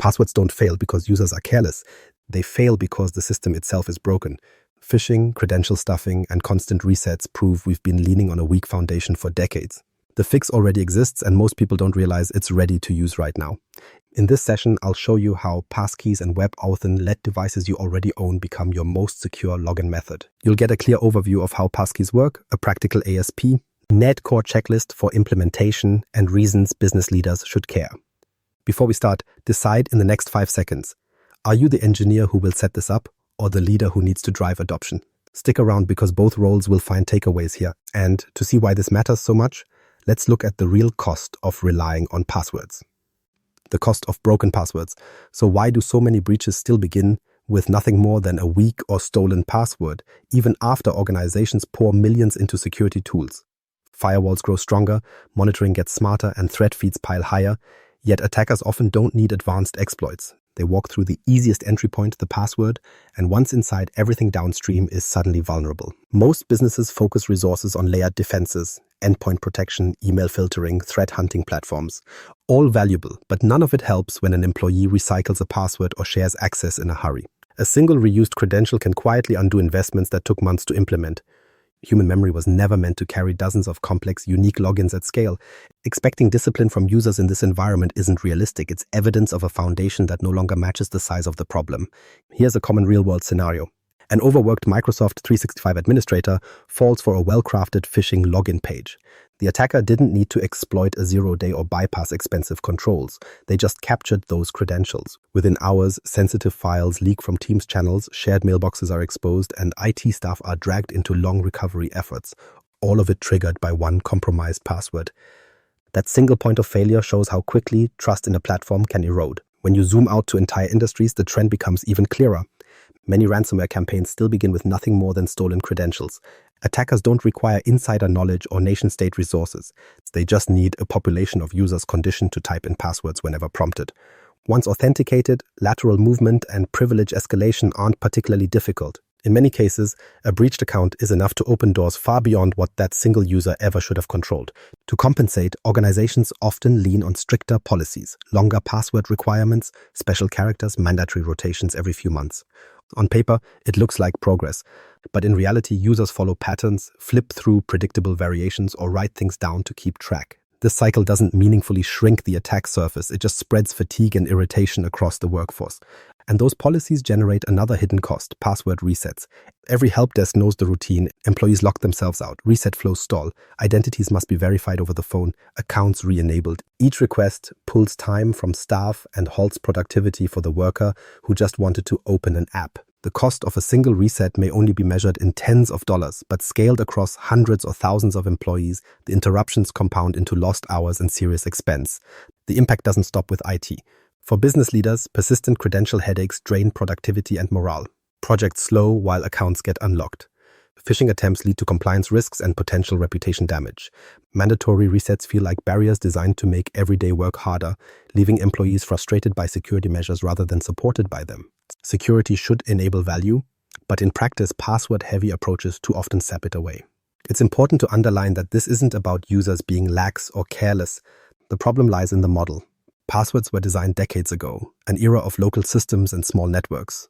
Passwords don't fail because users are careless. They fail because the system itself is broken. Phishing, credential stuffing, and constant resets prove we've been leaning on a weak foundation for decades. The fix already exists, and most people don't realize it's ready to use right now. In this session, I'll show you how Passkeys and WebAuthn let devices you already own become your most secure login method. You'll get a clear overview of how Passkeys work, a practical ASP, net core checklist for implementation, and reasons business leaders should care. Before we start, decide in the next 5 seconds. Are you the engineer who will set this up, or the leader who needs to drive adoption? Stick around because both roles will find takeaways here. And to see why this matters so much, let's look at the real cost of relying on passwords. The cost of broken passwords. So why do so many breaches still begin with nothing more than a weak or stolen password, even after organizations pour millions into security tools? Firewalls grow stronger, monitoring gets smarter, and threat feeds pile higher, yet attackers often don't need advanced exploits. They walk through the easiest entry point, the password, and once inside, everything downstream is suddenly vulnerable. Most businesses focus resources on layered defenses, endpoint protection, email filtering, threat hunting platforms. All valuable, but none of it helps when an employee recycles a password or shares access in a hurry. A single reused credential can quietly undo investments that took months to implement. Human memory was never meant to carry dozens of complex, unique logins at scale. Expecting discipline from users in this environment isn't realistic. It's evidence of a foundation that no longer matches the size of the problem. Here's a common real-world scenario. An overworked Microsoft 365 administrator falls for a well-crafted phishing login page. The attacker didn't need to exploit a zero-day or bypass expensive controls. They just captured those credentials. Within hours, sensitive files leak from Teams channels, shared mailboxes are exposed, and IT staff are dragged into long recovery efforts, all of it triggered by one compromised password. That single point of failure shows how quickly trust in a platform can erode. When you zoom out to entire industries, the trend becomes even clearer. Many ransomware campaigns still begin with nothing more than stolen credentials. Attackers don't require insider knowledge or nation-state resources. They just need a population of users conditioned to type in passwords whenever prompted. Once authenticated, lateral movement and privilege escalation aren't particularly difficult. In many cases, a breached account is enough to open doors far beyond what that single user ever should have controlled. To compensate, organizations often lean on stricter policies, longer password requirements, special characters, mandatory rotations every few months. On paper, it looks like progress, but in reality, users follow patterns, flip through predictable variations, or write things down to keep track. This cycle doesn't meaningfully shrink the attack surface, it just spreads fatigue and irritation across the workforce. And those policies generate another hidden cost, password resets. Every help desk knows the routine. Employees lock themselves out. Reset flows stall. Identities must be verified over the phone. Accounts re-enabled. Each request pulls time from staff and halts productivity for the worker who just wanted to open an app. The cost of a single reset may only be measured in tens of dollars, but scaled across hundreds or thousands of employees, the interruptions compound into lost hours and serious expense. The impact doesn't stop with IT. For business leaders, persistent credential headaches drain productivity and morale. Projects slow while accounts get unlocked. Phishing attempts lead to compliance risks and potential reputation damage. Mandatory resets feel like barriers designed to make everyday work harder, leaving employees frustrated by security measures rather than supported by them. Security should enable value, but in practice, password-heavy approaches too often sap it away. It's important to underline that this isn't about users being lax or careless. The problem lies in the model. Passwords were designed decades ago, an era of local systems and small networks.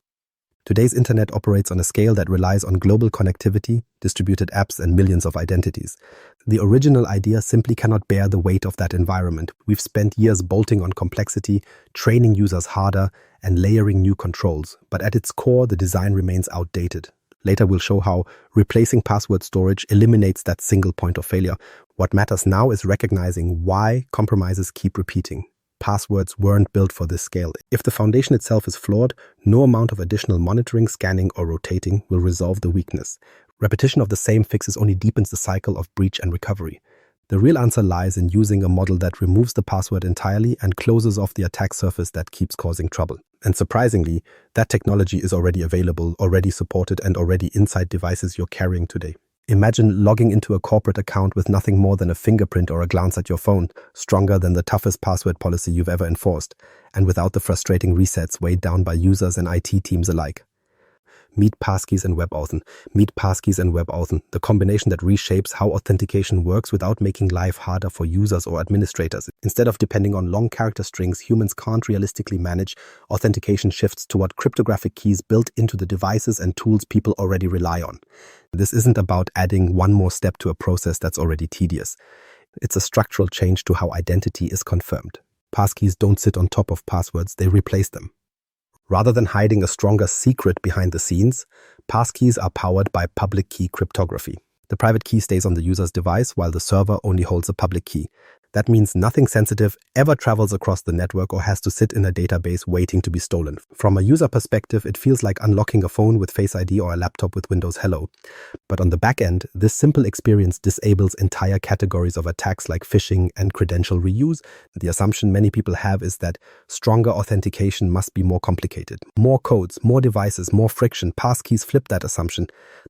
Today's internet operates on a scale that relies on global connectivity, distributed apps, and millions of identities. The original idea simply cannot bear the weight of that environment. We've spent years bolting on complexity, training users harder, and layering new controls, but at its core, the design remains outdated. Later, we'll show how replacing password storage eliminates that single point of failure. What matters now is recognizing why compromises keep repeating. Passwords weren't built for this scale. If the foundation itself is flawed, no amount of additional monitoring, scanning, or rotating will resolve the weakness. Repetition of the same fixes only deepens the cycle of breach and recovery. The real answer lies in using a model that removes the password entirely and closes off the attack surface that keeps causing trouble. And surprisingly, that technology is already available, already supported, and already inside devices you're carrying today. Imagine logging into a corporate account with nothing more than a fingerprint or a glance at your phone, stronger than the toughest password policy you've ever enforced, and without the frustrating resets weighed down by users and IT teams alike. Meet Passkeys and WebAuthn. Meet Passkeys and WebAuthn, the combination that reshapes how authentication works without making life harder for users or administrators. Instead of depending on long character strings humans can't realistically manage, authentication shifts toward cryptographic keys built into the devices and tools people already rely on. This isn't about adding one more step to a process that's already tedious. It's a structural change to how identity is confirmed. Passkeys don't sit on top of passwords, they replace them. Rather than hiding a stronger secret behind the scenes, passkeys are powered by public key cryptography. The private key stays on the user's device while the server only holds a public key. That means nothing sensitive ever travels across the network or has to sit in a database waiting to be stolen. From a user perspective, it feels like unlocking a phone with Face ID or a laptop with Windows Hello. But on the back end, this simple experience disables entire categories of attacks like phishing and credential reuse. The assumption many people have is that stronger authentication must be more complicated. More codes, more devices, more friction. Passkeys flip that assumption.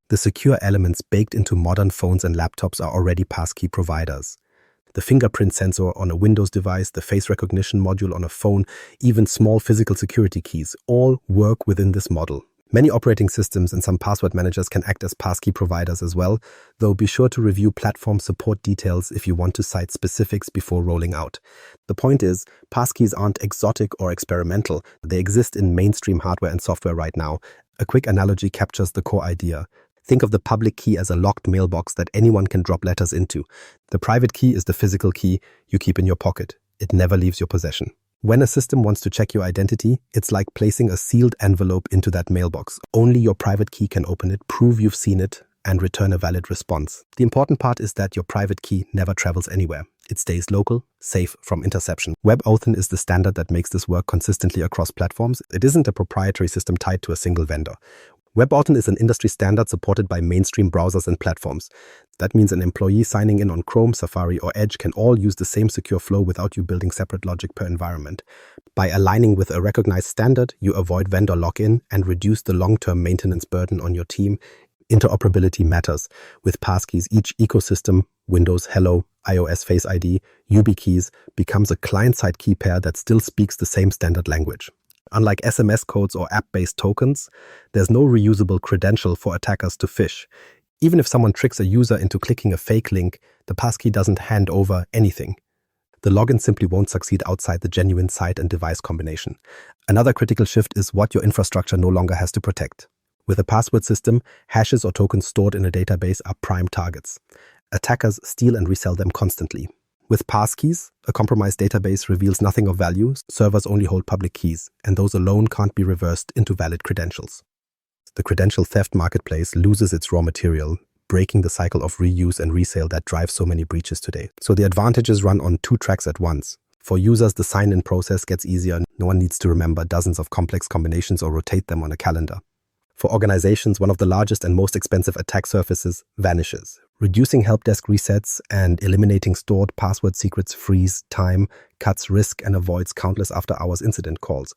The secure elements baked into modern phones and laptops are already passkey providers. The fingerprint sensor on a Windows device, the face recognition module on a phone, even small physical security keys, all work within this model. Many operating systems and some password managers can act as passkey providers as well, though be sure to review platform support details if you want to cite specifics before rolling out. The point is, passkeys aren't exotic or experimental. They exist in mainstream hardware and software right now. A quick analogy captures the core idea. Think of the public key as a locked mailbox that anyone can drop letters into. The private key is the physical key you keep in your pocket. It never leaves your possession. When a system wants to check your identity, it's like placing a sealed envelope into that mailbox. Only your private key can open it, prove you've seen it, and return a valid response. The important part is that your private key never travels anywhere. It stays local, safe from interception. WebAuthn is the standard that makes this work consistently across platforms. It isn't a proprietary system tied to a single vendor. WebAuthn is an industry standard supported by mainstream browsers and platforms. That means an employee signing in on Chrome, Safari, or Edge can all use the same secure flow without you building separate logic per environment. By aligning with a recognized standard, you avoid vendor lock-in and reduce the long-term maintenance burden on your team. Interoperability matters. With passkeys, each ecosystem, Windows Hello, iOS Face ID, YubiKeys, becomes a client-side key pair that still speaks the same standard language. Unlike SMS codes or app-based tokens, there's no reusable credential for attackers to phish. Even if someone tricks a user into clicking a fake link, the passkey doesn't hand over anything. The login simply won't succeed outside the genuine site and device combination. Another critical shift is what your infrastructure no longer has to protect. With a password system, hashes or tokens stored in a database are prime targets. Attackers steal and resell them constantly. With passkeys, a compromised database reveals nothing of value. Servers only hold public keys, and those alone can't be reversed into valid credentials. The credential theft marketplace loses its raw material, breaking the cycle of reuse and resale that drives so many breaches today. So the advantages run on two tracks at once. For users, the sign-in process gets easier. No one needs to remember dozens of complex combinations or rotate them on a calendar. For organizations, one of the largest and most expensive attack surfaces vanishes. Reducing help desk resets and eliminating stored password secrets frees time, cuts risk, and avoids countless after-hours incident calls.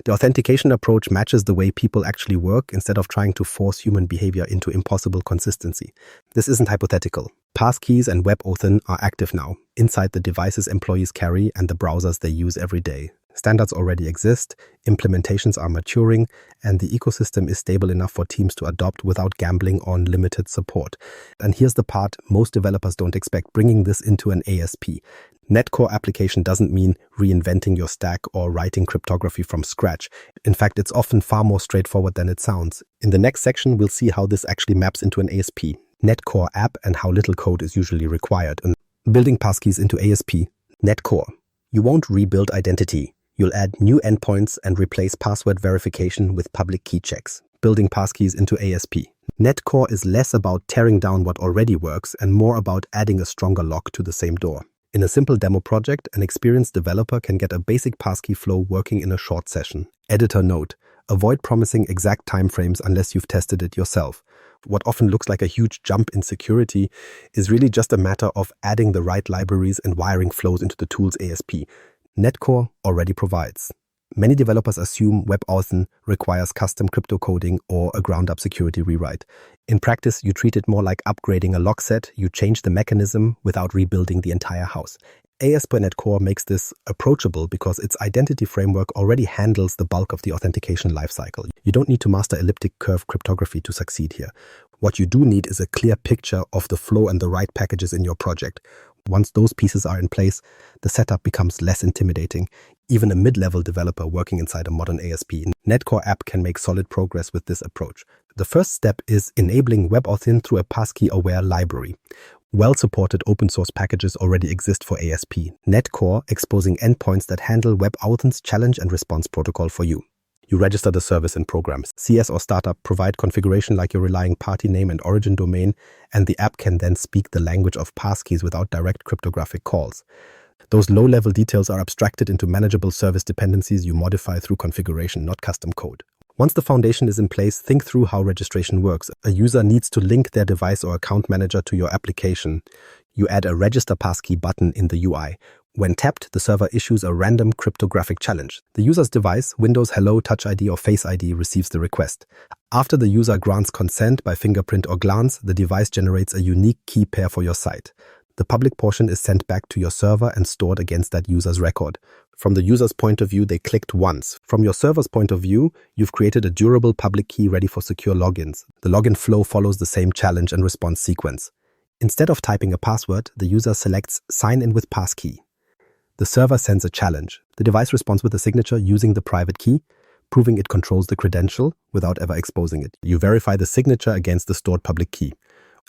The authentication approach matches the way people actually work instead of trying to force human behavior into impossible consistency. This isn't hypothetical. Passkeys and WebAuthn are active now, inside the devices employees carry and the browsers they use every day. Standards already exist, implementations are maturing, and the ecosystem is stable enough for teams to adopt without gambling on limited support. And here's the part most developers don't expect: bringing this into an ASP. Netcore application doesn't mean reinventing your stack or writing cryptography from scratch. In fact, it's often far more straightforward than it sounds. In the next section, we'll see how this actually maps into an ASP, Netcore app, and how little code is usually required. And building passkeys into ASP. Netcore. You won't rebuild identity. You'll add new endpoints and replace password verification with public key checks, building passkeys into ASP. Netcore is less about tearing down what already works and more about adding a stronger lock to the same door. In a simple demo project, an experienced developer can get a basic passkey flow working in a short session. Editor note: avoid promising exact timeframes unless you've tested it yourself. What often looks like a huge jump in security is really just a matter of adding the right libraries and wiring flows into the tool's ASP. Netcore already provides. Many developers assume WebAuthn requires custom crypto coding or a ground-up security rewrite. In practice, you treat it more like upgrading a lock set. You change the mechanism without rebuilding the entire house. ASP.NET Core makes this approachable because its identity framework already handles the bulk of the authentication lifecycle. You don't need to master elliptic curve cryptography to succeed here. What you do need is a clear picture of the flow and the right packages in your project. Once those pieces are in place, the setup becomes less intimidating. Even a mid-level developer working inside a modern ASP. Netcore app can make solid progress with this approach. The first step is enabling WebAuthn through a passkey-aware library. Well-supported open-source packages already exist for ASP. Netcore exposing endpoints that handle WebAuthn's challenge and response protocol for you. You register the service in programs. CS or startup provide configuration like your relying party name and origin domain, and the app can then speak the language of passkeys without direct cryptographic calls. Those low-level details are abstracted into manageable service dependencies you modify through configuration, not custom code. Once the foundation is in place, think through how registration works. A user needs to link their device or account manager to your application. You add a register passkey button in the UI. When tapped, the server issues a random cryptographic challenge. The user's device, Windows Hello, Touch ID or Face ID, receives the request. After the user grants consent by fingerprint or glance, the device generates a unique key pair for your site. The public portion is sent back to your server and stored against that user's record. From the user's point of view, they clicked once. From your server's point of view, you've created a durable public key ready for secure logins. The login flow follows the same challenge and response sequence. Instead of typing a password, the user selects Sign in with passkey. The server sends a challenge. The device responds with a signature using the private key, proving it controls the credential without ever exposing it. You verify the signature against the stored public key.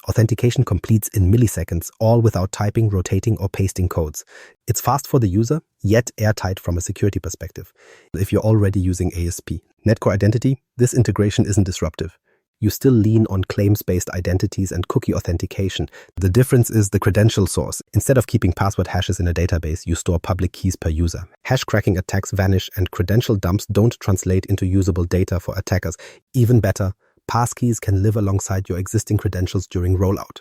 Authentication completes in milliseconds, all without typing, rotating, or pasting codes. It's fast for the user, yet airtight from a security perspective. If you're already using ASP. Netcore Identity, this integration isn't disruptive. You still lean on claims-based identities and cookie authentication. The difference is the credential source. Instead of keeping password hashes in a database, you store public keys per user. Hash cracking attacks vanish and credential dumps don't translate into usable data for attackers. Even better, passkeys can live alongside your existing credentials during rollout.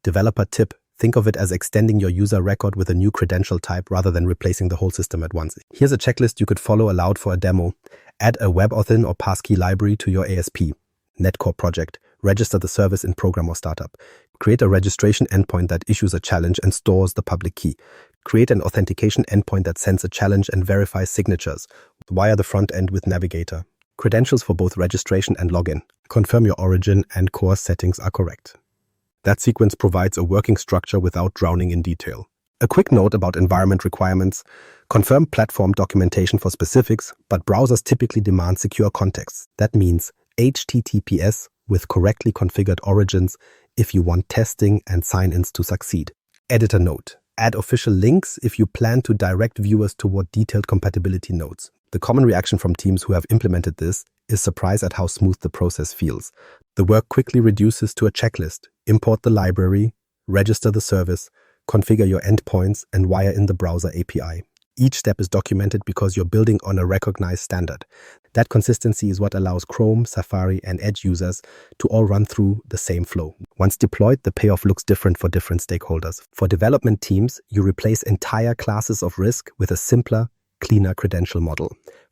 Developer tip: think of it as extending your user record with a new credential type rather than replacing the whole system at once. Here's a checklist you could follow aloud for a demo. Add a WebAuthn or passkey library to your ASP. Netcore project. Register the service in program or startup. Create a registration endpoint that issues a challenge and stores the public key. Create an authentication endpoint that sends a challenge and verifies signatures. Wire the front end with Navigator. Credentials for both registration and login. Confirm your origin and core settings are correct. That sequence provides a working structure without drowning in detail. A quick note about environment requirements. Confirm platform documentation for specifics, but browsers typically demand secure contexts. That means HTTPS with correctly configured origins if you want testing and sign-ins to succeed. Editor note. Add official links if you plan to direct viewers toward detailed compatibility notes. The common reaction from teams who have implemented this is surprise at how smooth the process feels. The work quickly reduces to a checklist. Import the library, register the service, configure your endpoints, and wire in the browser API. Each step is documented because you're building on a recognized standard. That consistency is what allows Chrome, Safari, and Edge users to all run through the same flow. Once deployed, the payoff looks different for different stakeholders. For development teams, you replace entire classes of risk with a simpler, cleaner credential model.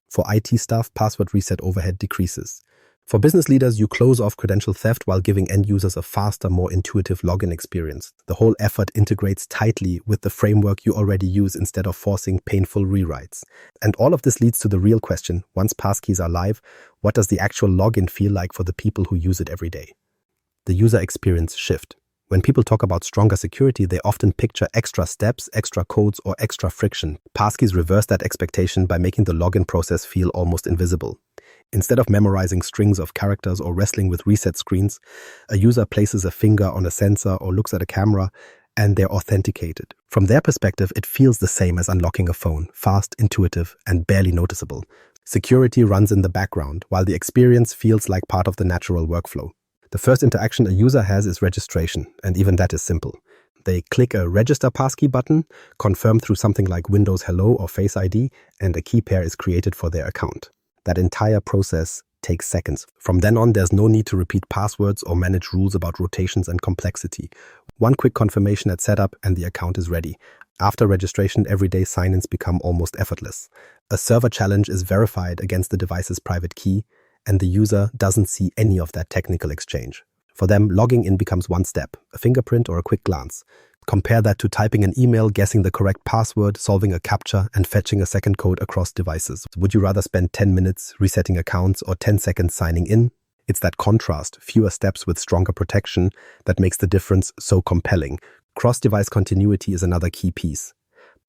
For IT staff, password reset overhead decreases. For business leaders, you close off credential theft while giving end users a faster, more intuitive login experience. The whole effort integrates tightly with the framework you already use instead of forcing painful rewrites. And all of this leads to the real question: once passkeys are live, what does the actual login feel like for the people who use it every day? The user experience shift. When people talk about stronger security, they often picture extra steps, extra codes, or extra friction. Passkeys reverse that expectation by making the login process feel almost invisible. Instead of memorizing strings of characters or wrestling with reset screens, a user places a finger on a sensor or looks at a camera, and they're authenticated. From their perspective, it feels the same as unlocking a phone: fast, intuitive, and barely noticeable. Security runs in the background, while the experience feels like part of the natural workflow. The first interaction a user has is registration, and even that is simple. They click a register passkey button, confirm through something like Windows Hello or Face ID, and a key pair is created for their account. That entire process takes seconds. From then on, there's no need to repeat passwords or manage rules about rotations and complexity. One quick confirmation at setup and the account is ready. After registration, everyday sign-ins become almost effortless. A server challenge is verified against the device's private key, and the user doesn't see any of that technical exchange. For them, logging in becomes one step, a fingerprint or a quick glance. Compare that to typing an email, guessing the correct password, solving a CAPTCHA, and fetching a second code across devices. Would you rather spend 10 minutes resetting accounts or 10 seconds signing in? It's that contrast, fewer steps with stronger protection, that makes the difference so compelling. Cross-device continuity is another key piece.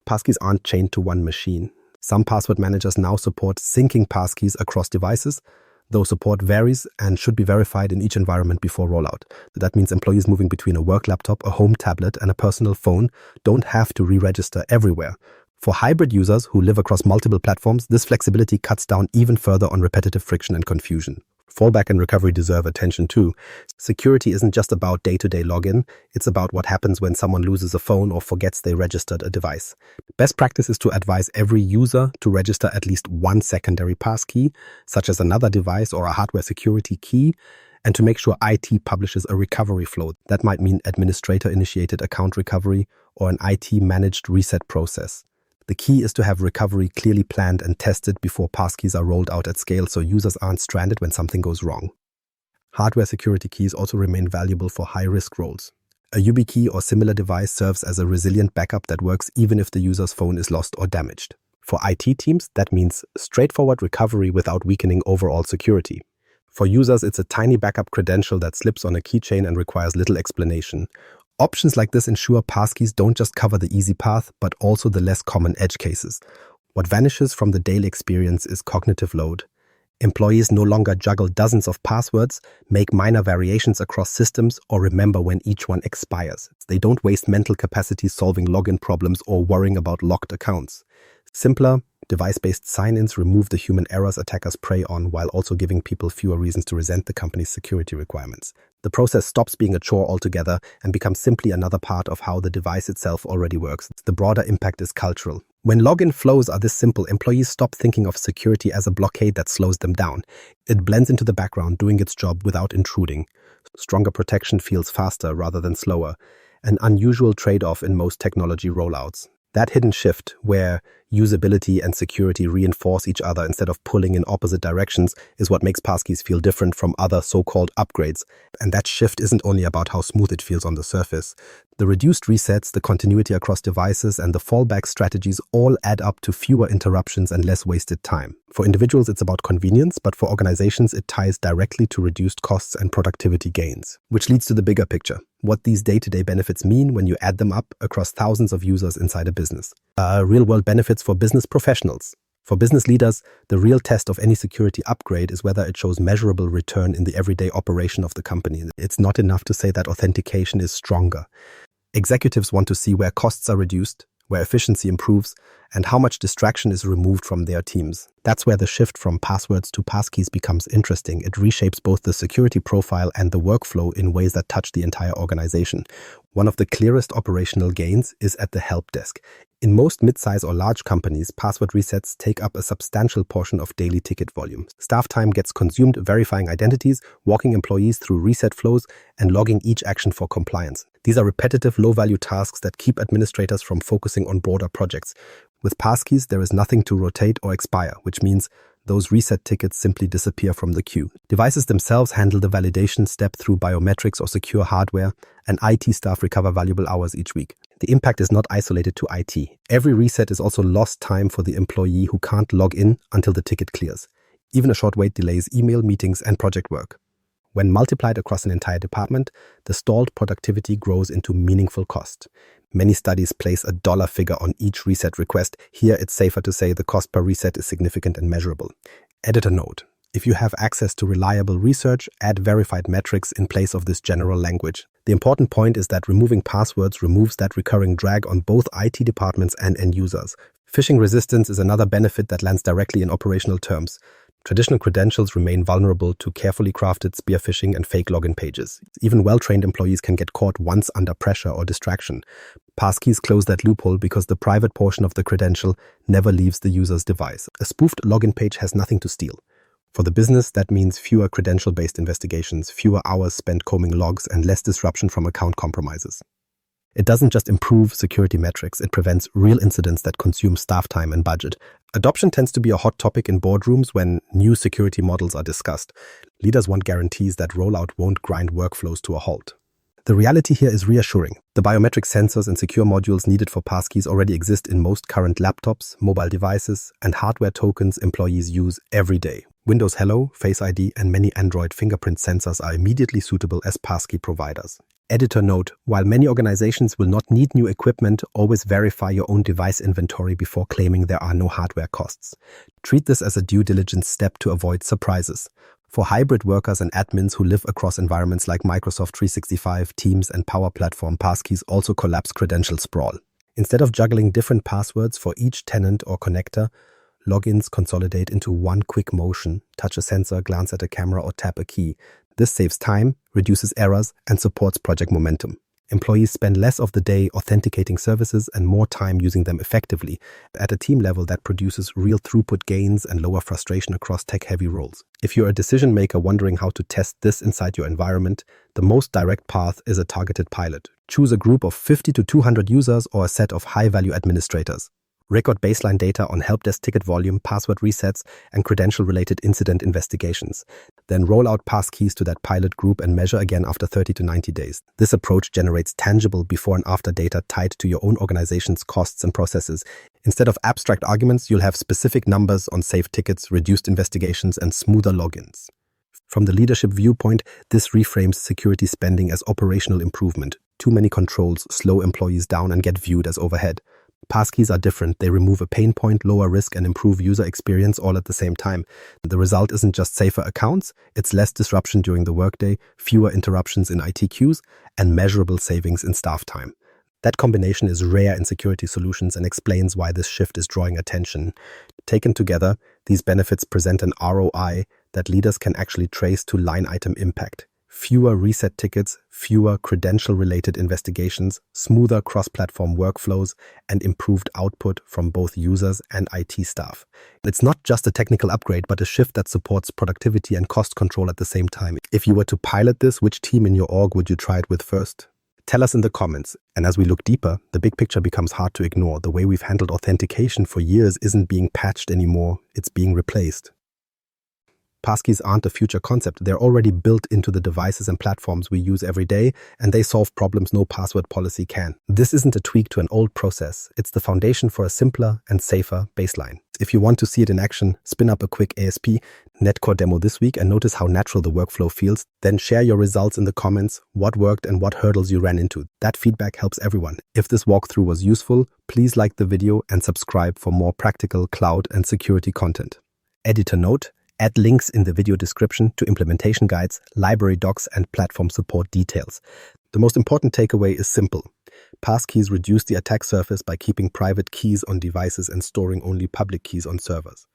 Passkeys aren't chained to one machine. Some password managers now support syncing passkeys across devices, though support varies and should be verified in each environment before rollout. That means employees moving between a work laptop, a home tablet, and a personal phone don't have to re-register everywhere. For hybrid users who live across multiple platforms, this flexibility cuts down even further on repetitive friction and confusion. Fallback and recovery deserve attention too. Security isn't just about day-to-day login, it's about what happens when someone loses a phone or forgets they registered a device. Best practice is to advise every user to register at least one secondary passkey, such as another device or a hardware security key, and to make sure IT publishes a recovery flow. That might mean administrator-initiated account recovery or an IT-managed reset process. The key is to have recovery clearly planned and tested before passkeys are rolled out at scale so users aren't stranded when something goes wrong. Hardware security keys also remain valuable for high-risk roles. A YubiKey or similar device serves as a resilient backup that works even if the user's phone is lost or damaged. For IT teams, that means straightforward recovery without weakening overall security. For users, it's a tiny backup credential that slips on a keychain and requires little explanation. Options like this ensure passkeys don't just cover the easy path, but also the less common edge cases. What vanishes from the daily experience is cognitive load. Employees no longer juggle dozens of passwords, make minor variations across systems, or remember when each one expires. They don't waste mental capacity solving login problems or worrying about locked accounts. Simpler, device-based sign-ins remove the human errors attackers prey on while also giving people fewer reasons to resent the company's security requirements. The process stops being a chore altogether and becomes simply another part of how the device itself already works. The broader impact is cultural. When login flows are this simple, employees stop thinking of security as a blockade that slows them down. It blends into the background, doing its job without intruding. Stronger protection feels faster rather than slower, an unusual trade-off in most technology rollouts. That hidden shift, where usability and security reinforce each other instead of pulling in opposite directions, is what makes passkeys feel different from other so-called upgrades. And that shift isn't only about how smooth it feels on the surface. The reduced resets, the continuity across devices, and the fallback strategies all add up to fewer interruptions and less wasted time. For individuals, it's about convenience, but for organizations, it ties directly to reduced costs and productivity gains. Which leads to the bigger picture, what these day-to-day benefits mean when you add them up across thousands of users inside a business. Real-world benefits for business professionals. For business leaders, the real test of any security upgrade is whether it shows measurable return in the everyday operation of the company. It's not enough to say that authentication is stronger. Executives want to see where costs are reduced, where efficiency improves, and how much distraction is removed from their teams. That's where the shift from passwords to passkeys becomes interesting. It reshapes both the security profile and the workflow in ways that touch the entire organization. One of the clearest operational gains is at the help desk. In most mid-size or large companies, password resets take up a substantial portion of daily ticket volume. Staff time gets consumed verifying identities, walking employees through reset flows, and logging each action for compliance. These are repetitive, low-value tasks that keep administrators from focusing on broader projects. With passkeys, there is nothing to rotate or expire, which means those reset tickets simply disappear from the queue. Devices themselves handle the validation step through biometrics or secure hardware, and IT staff recover valuable hours each week. The impact is not isolated to IT. Every reset is also lost time for the employee who can't log in until the ticket clears. Even a short wait delays email, meetings, and project work. When multiplied across an entire department, the stalled productivity grows into meaningful cost. Many studies place a dollar figure on each reset request. Here, it's safer to say the cost per reset is significant and measurable. Editor note: if you have access to reliable research, add verified metrics in place of this general language. The important point is that removing passwords removes that recurring drag on both IT departments and end users. Phishing resistance is another benefit that lands directly in operational terms. Traditional credentials remain vulnerable to carefully crafted spear phishing and fake login pages. Even well-trained employees can get caught once under pressure or distraction. Passkeys close that loophole because the private portion of the credential never leaves the user's device. A spoofed login page has nothing to steal. For the business, that means fewer credential-based investigations, fewer hours spent combing logs, and less disruption from account compromises. It doesn't just improve security metrics, it prevents real incidents that consume staff time and budget. Adoption tends to be a hot topic in boardrooms when new security models are discussed. Leaders want guarantees that rollout won't grind workflows to a halt. The reality here is reassuring. The biometric sensors and secure modules needed for passkeys already exist in most current laptops, mobile devices, and hardware tokens employees use every day. Windows Hello, Face ID, and many Android fingerprint sensors are immediately suitable as passkey providers. Editor note: while many organizations will not need new equipment, always verify your own device inventory before claiming there are no hardware costs. Treat this as a due diligence step to avoid surprises. For hybrid workers and admins who live across environments like Microsoft 365, Teams, and Power Platform, passkeys also collapse credential sprawl. Instead of juggling different passwords for each tenant or connector, logins consolidate into one quick motion: touch a sensor, glance at a camera, or tap a key. This saves time, reduces errors, and supports project momentum. Employees spend less of the day authenticating services and more time using them effectively. At a team level, that produces real throughput gains and lower frustration across tech-heavy roles. If you're a decision maker wondering how to test this inside your environment, the most direct path is a targeted pilot. Choose a group of 50 to 200 users or a set of high-value administrators. Record baseline data on helpdesk ticket volume, password resets, and credential-related incident investigations. Then roll out passkeys to that pilot group and measure again after 30 to 90 days. This approach generates tangible before and after data tied to your own organization's costs and processes. Instead of abstract arguments, you'll have specific numbers on saved tickets, reduced investigations, and smoother logins. From the leadership viewpoint, this reframes security spending as operational improvement. Too many controls slow employees down and get viewed as overhead. Passkeys are different. They remove a pain point, lower risk, and improve user experience all at the same time. The result isn't just safer accounts, it's less disruption during the workday, fewer interruptions in IT queues, and measurable savings in staff time. That combination is rare in security solutions and explains why this shift is drawing attention. Taken together, these benefits present an ROI that leaders can actually trace to line item impact. Fewer reset tickets, fewer credential-related investigations, smoother cross-platform workflows, and improved output from both users and IT staff. It's not just a technical upgrade, but a shift that supports productivity and cost control at the same time. If you were to pilot this, which team in your org would you try it with first? Tell us in the comments. And as we look deeper, the big picture becomes hard to ignore. The way we've handled authentication for years isn't being patched anymore, it's being replaced. Passkeys aren't a future concept. They're already built into the devices and platforms we use every day, and they solve problems no password policy can. This isn't a tweak to an old process. It's the foundation for a simpler and safer baseline. If you want to see it in action, spin up a quick ASP Netcore demo this week and notice how natural the workflow feels. Then share your results in the comments, what worked and what hurdles you ran into. That feedback helps everyone. If this walkthrough was useful, please like the video and subscribe for more practical cloud and security content. Editor note: add links in the video description to implementation guides, library docs, and platform support details. The most important takeaway is simple. Passkeys reduce the attack surface by keeping private keys on devices and storing only public keys on servers.